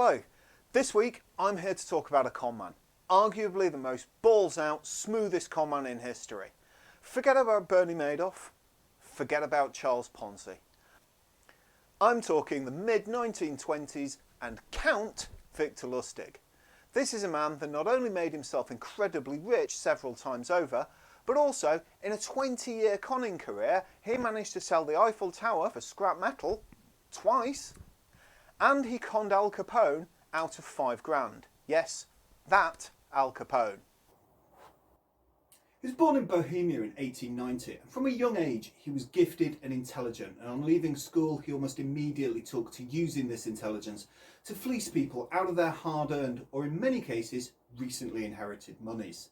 Hello, this week I'm here to talk about a conman, arguably the most balls out, smoothest conman in history. Forget about Bernie Madoff, forget about Charles Ponzi. I'm talking the mid-1920s and Count Victor Lustig. This is a man that not only made himself incredibly rich several times over, but also in a 20-year conning career he managed to sell the Eiffel Tower for scrap metal twice. And he conned Al Capone out of £5,000. Yes, that Al Capone. He was born in Bohemia in 1890, and from a young age he was gifted and intelligent, and on leaving school he almost immediately took to using this intelligence to fleece people out of their hard-earned, or in many cases, recently inherited monies.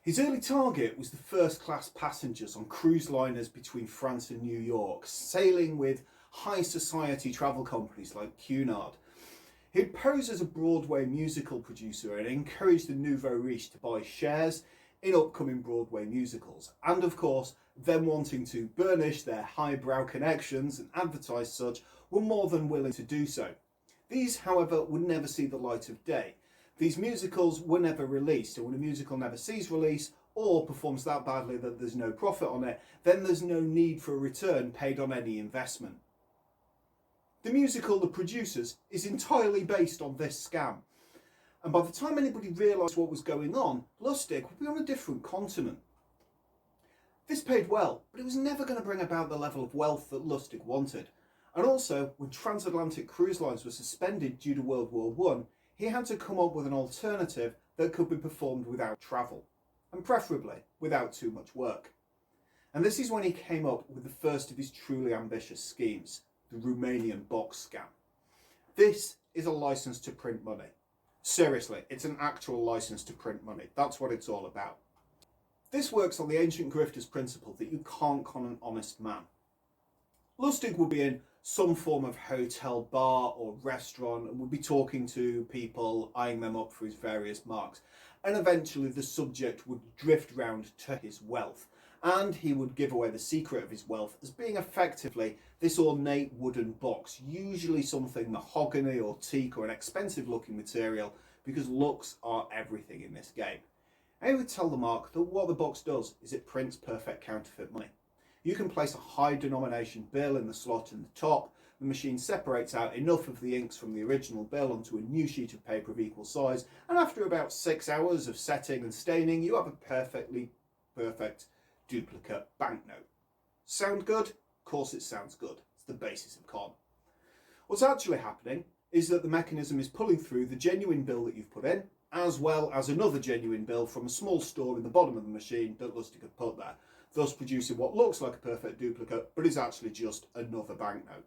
His early target was the first-class passengers on cruise liners between France and New York, sailing with high society travel companies like Cunard. He'd pose as a Broadway musical producer and encourage the nouveau riche to buy shares in upcoming Broadway musicals, and of course, them wanting to burnish their highbrow connections and advertise such were more than willing to do so. These, however, would never see the light of day. These musicals were never released, and when a musical never sees release or performs that badly that there's no profit on it, then there's no need for a return paid on any investment. The musical The Producers is entirely based on this scam, and by the time anybody realised what was going on, Lustig would be on a different continent. This paid well, but it was never going to bring about the level of wealth that Lustig wanted. And also, when transatlantic cruise lines were suspended due to World War I, he had to come up with an alternative that could be performed without travel, and preferably without too much work. And this is when he came up with the first of his truly ambitious schemes, the Romanian box scam. This is a license to print money. Seriously, it's an actual license to print money. That's what it's all about. This works on the ancient grifters principle that you can't con an honest man. Lustig will be in some form of hotel, bar or restaurant and will be talking to people, eyeing them up for his various marks. And eventually the subject would drift round to his wealth, and he would give away the secret of his wealth as being effectively this ornate wooden box, usually something mahogany or teak or an expensive looking material, because looks are everything in this game. And he would tell the mark that what the box does is it prints perfect counterfeit money. You can place a high denomination bill in the slot in the top, the machine separates out enough of the inks from the original bill onto a new sheet of paper of equal size, and after about 6 hours of setting and staining, you have a perfect duplicate banknote. Sound good? Of course it sounds good. It's the basis of con. What's actually happening is that the mechanism is pulling through the genuine bill that you've put in, as well as another genuine bill from a small store in the bottom of the machine that Lustig had put there, thus producing what looks like a perfect duplicate, but is actually just another banknote.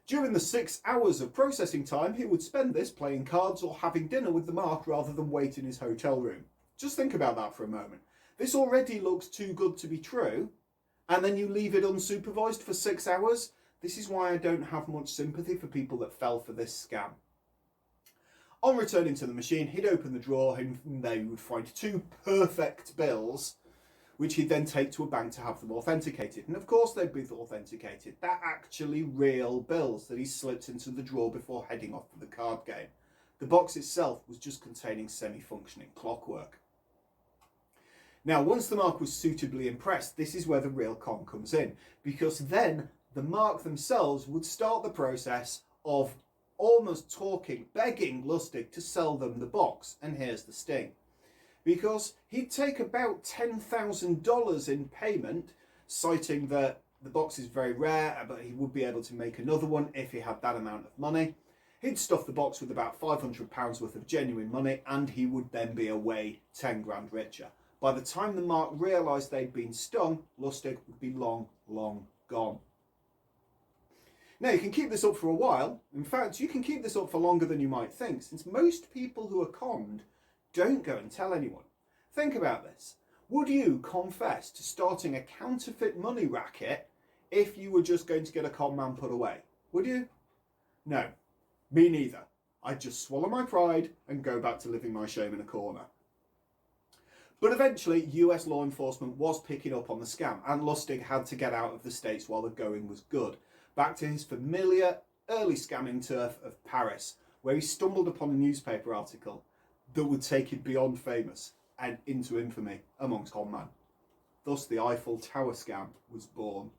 During the 6 hours of processing time, he would spend this playing cards or having dinner with the mark rather than wait in his hotel room. Just think about that for a moment. This already looks too good to be true, and then you leave it unsupervised for 6 hours? This is why I don't have much sympathy for people that fell for this scam. On returning to the machine, he'd open the drawer and there you would find 2 perfect bills, which he'd then take to a bank to have them authenticated. And of course they'd be authenticated. They're actually real bills that he slipped into the drawer before heading off for the card game. The box itself was just containing semi-functioning clockwork. Now, once the mark was suitably impressed, this is where the real con comes in, because then the mark themselves would start the process of almost begging Lustig to sell them the box. And here's the sting. Because he'd take about $10,000 in payment, citing that the box is very rare, but he would be able to make another one if he had that amount of money. He'd stuff the box with about £500 worth of genuine money, and he would then be away 10 grand richer. By the time the mark realised they'd been stung, Lustig would be long, long gone. Now, you can keep this up for a while. In fact, you can keep this up for longer than you might think, since most people who are conned don't go and tell anyone. Think about this. Would you confess to starting a counterfeit money racket if you were just going to get a con man put away? Would you? No, me neither. I'd just swallow my pride and go back to living my shame in a corner. But eventually, US law enforcement was picking up on the scam, and Lustig had to get out of the States while the going was good, back to his familiar early scamming turf of Paris, where he stumbled upon a newspaper article that would take it beyond famous and into infamy amongst conman. Thus the Eiffel Tower scam was born.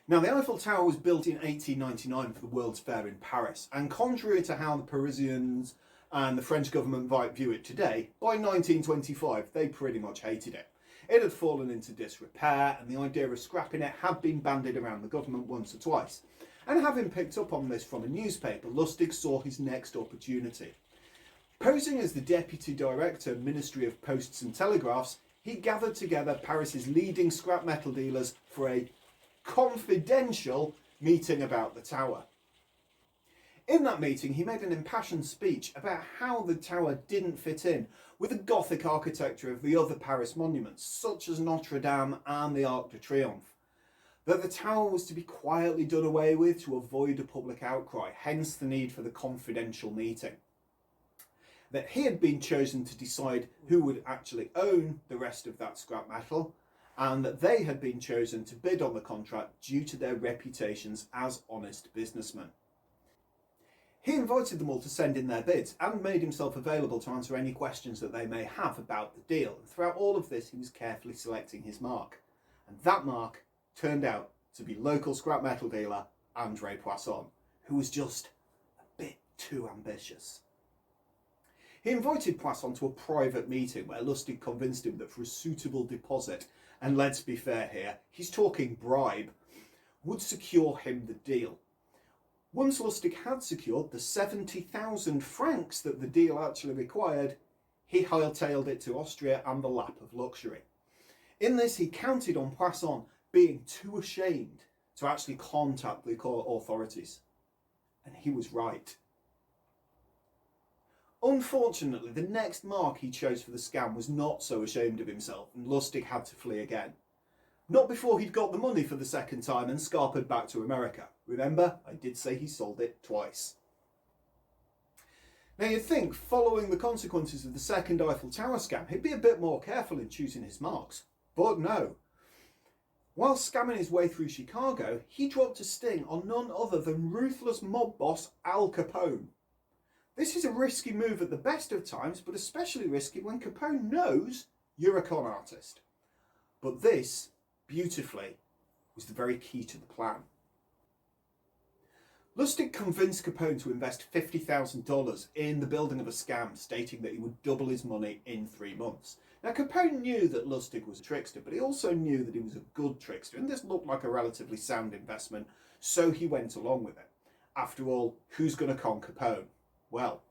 Now, the Eiffel Tower was built in 1899 for the World's Fair in Paris, and contrary to how the Parisians and the French government might view it today, by 1925 they pretty much hated it. It had fallen into disrepair, and the idea of scrapping it had been bandied around the government once or twice. And having picked up on this from a newspaper, Lustig saw his next opportunity. Posing as the Deputy Director, Ministry of Posts and Telegraphs, he gathered together Paris's leading scrap metal dealers for a confidential meeting about the tower. In that meeting, he made an impassioned speech about how the tower didn't fit in with the Gothic architecture of the other Paris monuments, such as Notre Dame and the Arc de Triomphe. That the tower was to be quietly done away with to avoid a public outcry, hence the need for the confidential meeting. That he had been chosen to decide who would actually own the rest of that scrap metal, and that they had been chosen to bid on the contract due to their reputations as honest businessmen. He invited them all to send in their bids and made himself available to answer any questions that they may have about the deal. And throughout all of this, he was carefully selecting his mark. And that mark turned out to be local scrap metal dealer André Poisson, who was just a bit too ambitious. He invited Poisson to a private meeting where Lustig convinced him that for a suitable deposit, and let's be fair here, he's talking bribe, would secure him the deal. Once Lustig had secured the 70,000 francs that the deal actually required, he hightailed it to Austria and the lap of luxury. In this, he counted on Poisson being too ashamed to actually contact the authorities. And he was right. Unfortunately, the next mark he chose for the scam was not so ashamed of himself, and Lustig had to flee again. Not before he'd got the money for the second time and scarpered back to America. Remember, I did say he sold it twice. Now you'd think, following the consequences of the second Eiffel Tower scam, he'd be a bit more careful in choosing his marks. But no. While scamming his way through Chicago, he dropped a sting on none other than ruthless mob boss Al Capone. This is a risky move at the best of times, but especially risky when Capone knows you're a con artist. But this, beautifully, was the very key to the plan. Lustig convinced Capone to invest $50,000 in the building of a scam, stating that he would double his money in 3 months. Now, Capone knew that Lustig was a trickster, but he also knew that he was a good trickster, and this looked like a relatively sound investment, so he went along with it. After all, who's going to con Capone? Well,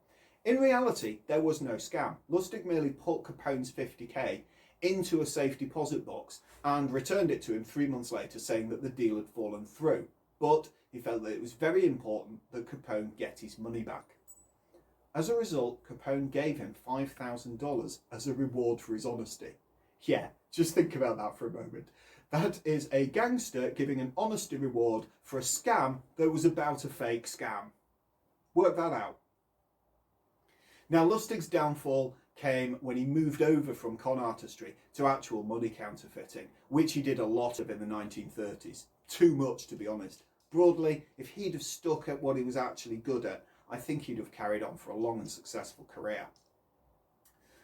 in reality, there was no scam. Lustig merely put Capone's $50,000 into a safe deposit box and returned it to him 3 months later, saying that the deal had fallen through. But he felt that it was very important that Capone get his money back. As a result, Capone gave him $5,000 as a reward for his honesty. Yeah, just think about that for a moment. That is a gangster giving an honesty reward for a scam that was about a fake scam. Work that out. Now, Lustig's downfall came when he moved over from con artistry to actual money counterfeiting, which he did a lot of in the 1930s. Too much, to be honest. Broadly, if he'd have stuck at what he was actually good at, I think he'd have carried on for a long and successful career.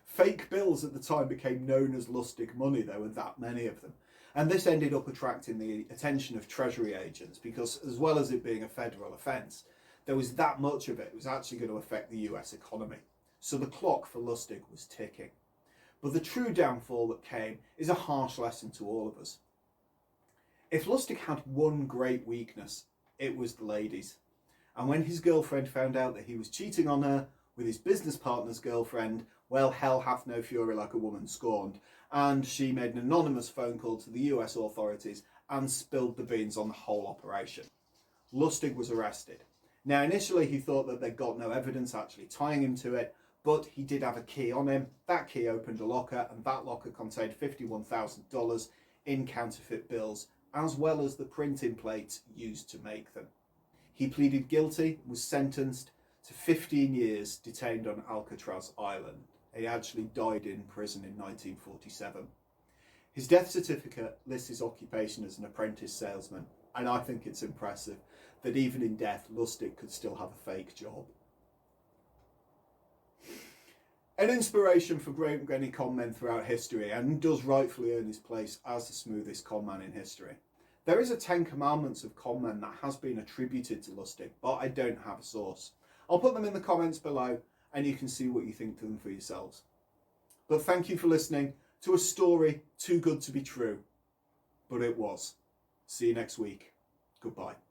Fake bills at the time became known as Lustig money. There were that many of them. And this ended up attracting the attention of Treasury agents because, as well as it being a federal offence, there was that much of it was actually going to affect the US economy. So the clock for Lustig was ticking. But the true downfall that came is a harsh lesson to all of us. If Lustig had one great weakness, it was the ladies. And when his girlfriend found out that he was cheating on her with his business partner's girlfriend, well, hell hath no fury like a woman scorned. And she made an anonymous phone call to the US authorities and spilled the beans on the whole operation. Lustig was arrested. Now, initially he thought that they'd got no evidence actually tying him to it, but he did have a key on him. That key opened a locker, and that locker contained $51,000 in counterfeit bills, as well as the printing plates used to make them. He pleaded guilty, was sentenced to 15 years detained on Alcatraz Island. He actually died in prison in 1947. His death certificate lists his occupation as an apprentice salesman, And I think it's impressive that even in death, Lustig could still have a fake job. An inspiration for great many conmen throughout history, and does rightfully earn his place as the smoothest conman in history. There is a 10 commandments of conmen that has been attributed to Lustig, but I don't have a source. I'll put them in the comments below and you can see what you think to them for yourselves. But thank you for listening to a story too good to be true, but it was. See you next week. Goodbye.